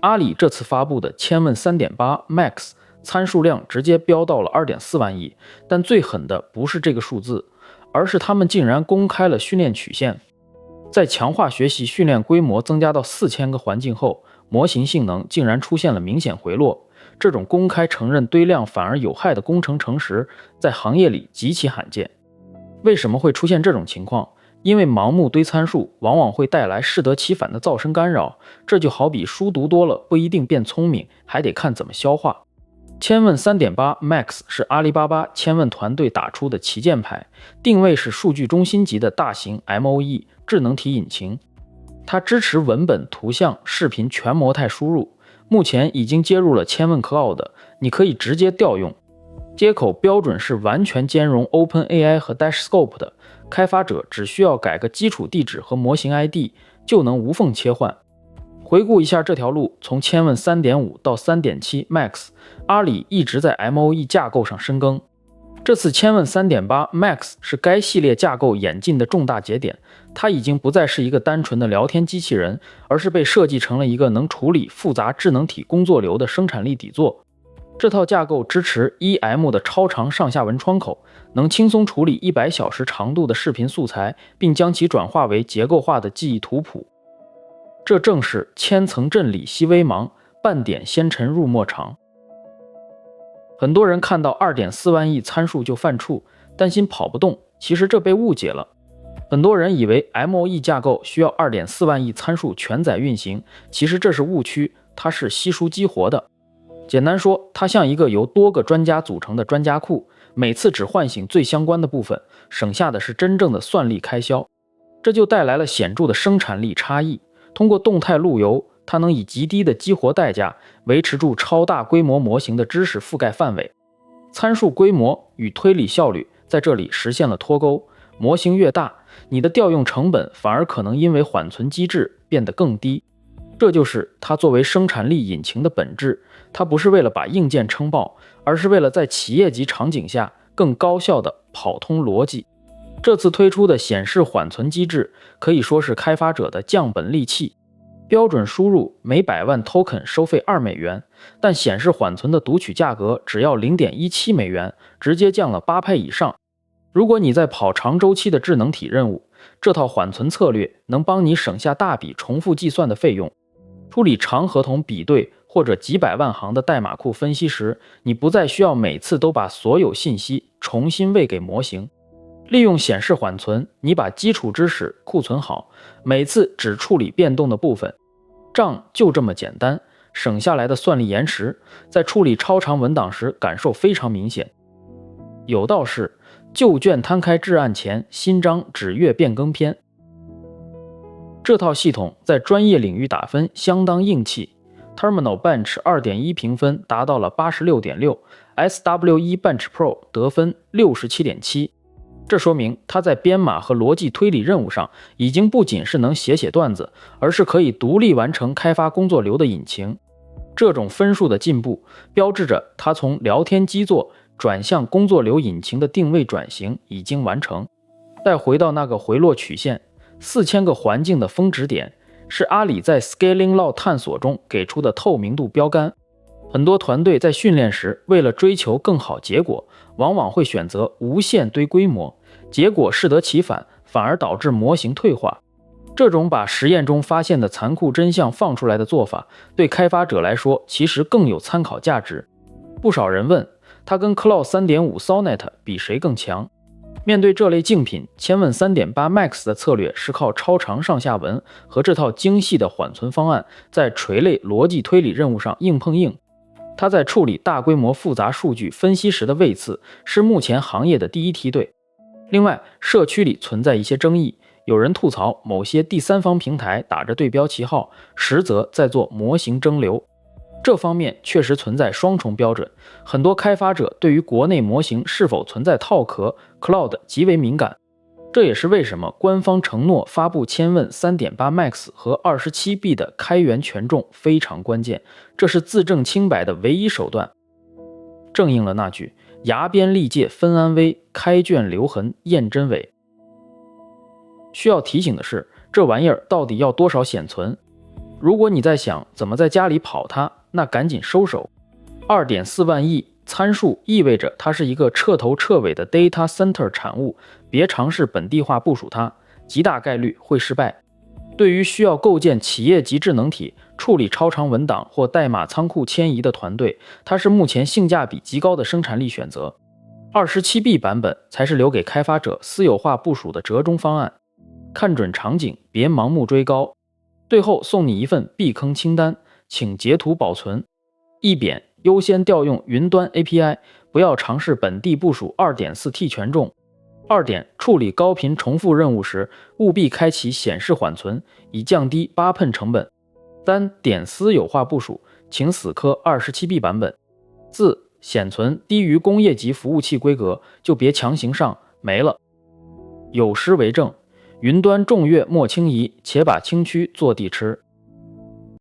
阿里这次发布的千问 3.8 Max 参数量直接飙到了 2.4万亿，但最狠的不是这个数字，而是他们竟然公开了训练曲线。在强化学习训练规模增加到4000个环境后，模型性能竟然出现了明显回落。这种公开承认堆量反而有害的工程诚实，在行业里极其罕见。为什么会出现这种情况？因为盲目堆参数往往会带来适得其反的噪声干扰，这就好比书读多了不一定变聪明，还得看怎么消化。千问 3.8 Max 是阿里巴巴千问团队打出的旗舰牌，定位是数据中心级的大型 MOE 智能体引擎。它支持文本、图像、视频全模态输入，目前已经接入了千问 Cloud， 你可以直接调用。接口标准是完全兼容 OpenAI 和 Dashscope 的，开发者只需要改个基础地址和模型 ID 就能无缝切换。回顾一下这条路，从千问 3.5 到 3.7 Max， 阿里一直在 MOE 架构上深耕。这次千问 3.8 Max 是该系列架构演进的重大节点，它已经不再是一个单纯的聊天机器人，而是被设计成了一个能处理复杂智能体工作流的生产力底座。这套架构支持 EM 的超长上下文窗口，能轻松处理100小时长度的视频素材，并将其转化为结构化的记忆图谱。这正是千层阵里稀微芒，半点纤尘入墨长。很多人看到 2.4万亿参数就犯怵，担心跑不动，其实这被误解了。很多人以为 MOE 架构需要 2.4万亿参数全载运行，其实这是误区，它是稀疏激活的。简单说，它像一个由多个专家组成的专家库，每次只唤醒最相关的部分，省下的是真正的算力开销。这就带来了显著的生产力差异。通过动态路由，它能以极低的激活代价维持住超大规模模型的知识覆盖范围。参数规模与推理效率在这里实现了脱钩，模型越大，你的调用成本反而可能因为缓存机制变得更低。这就是它作为生产力引擎的本质，它不是为了把硬件撑爆，而是为了在企业级场景下更高效地跑通逻辑。这次推出的显示缓存机制可以说是开发者的降本利器。标准输入每100万 token 收费2美元，但显示缓存的读取价格只要 0.17 美元，直接降了8倍以上。如果你在跑长周期的智能体任务，这套缓存策略能帮你省下大笔重复计算的费用。处理长合同比对或者几百万行的代码库分析时，你不再需要每次都把所有信息重新喂给模型。利用显示缓存，你把基础知识库存好，每次只处理变动的部分。账就这么简单，省下来的算力延时，在处理超长文档时感受非常明显。有道是，旧卷摊开至案前，新章只阅变更篇。这套系统在专业领域打分相当硬气， Terminal Bench 2.1 评分达到了 86.6， SWE Bench Pro 得分 67.7。 这说明它在编码和逻辑推理任务上已经不仅是能写段子，而是可以独立完成开发工作流的引擎。这种分数的进步标志着它从聊天基座转向工作流引擎的定位转型已经完成。再回到那个回落曲线，4000个环境的峰值点是阿里在 Scaling Law 探索中给出的透明度标杆。很多团队在训练时，为了追求更好结果，往往会选择无限堆规模，结果适得其反，反而导致模型退化。这种把实验中发现的残酷真相放出来的做法，对开发者来说其实更有参考价值。不少人问，它跟 Claude 3.5 Sonnet 比谁更强？面对这类竞品，千问 3.8 Max 的策略是靠超长上下文和这套精细的缓存方案，在垂类逻辑推理任务上硬碰硬。它在处理大规模复杂数据分析时的位次是目前行业的第一梯队。另外，社区里存在一些争议，有人吐槽某些第三方平台打着对标旗号，实则在做模型蒸馏。这方面确实存在双重标准，很多开发者对于国内模型是否存在套壳 Cloud 极为敏感。这也是为什么官方承诺发布千问 3.8 Max 和 27B 的开源权重非常关键，这是自证清白的唯一手段。正应了那句牙边利剑分安危，开卷留痕验真伪。需要提醒的是，这玩意儿到底要多少显存？如果你在想怎么在家里跑它，那赶紧收手。2.4万亿参数意味着它是一个彻头彻尾的 data center 产物，别尝试本地化部署它，极大概率会失败。对于需要构建企业级智能体、处理超长文档或代码仓库迁移的团队，它是目前性价比极高的生产力选择。27B 版本才是留给开发者私有化部署的折中方案。看准场景，别盲目追高。最后送你一份避坑清单，请截图保存。一扁，优先调用云端 API， 不要尝试本地部署 2.4T 权重。2点，处理高频重复任务时，务必开启显示缓存，以降低8Pen 成本。3点，私有化部署，请死磕 27B 版本。4显存低于工业级服务器规格，就别强行上，没了。有诗为证，云端众越莫轻移，且把清区坐地吃。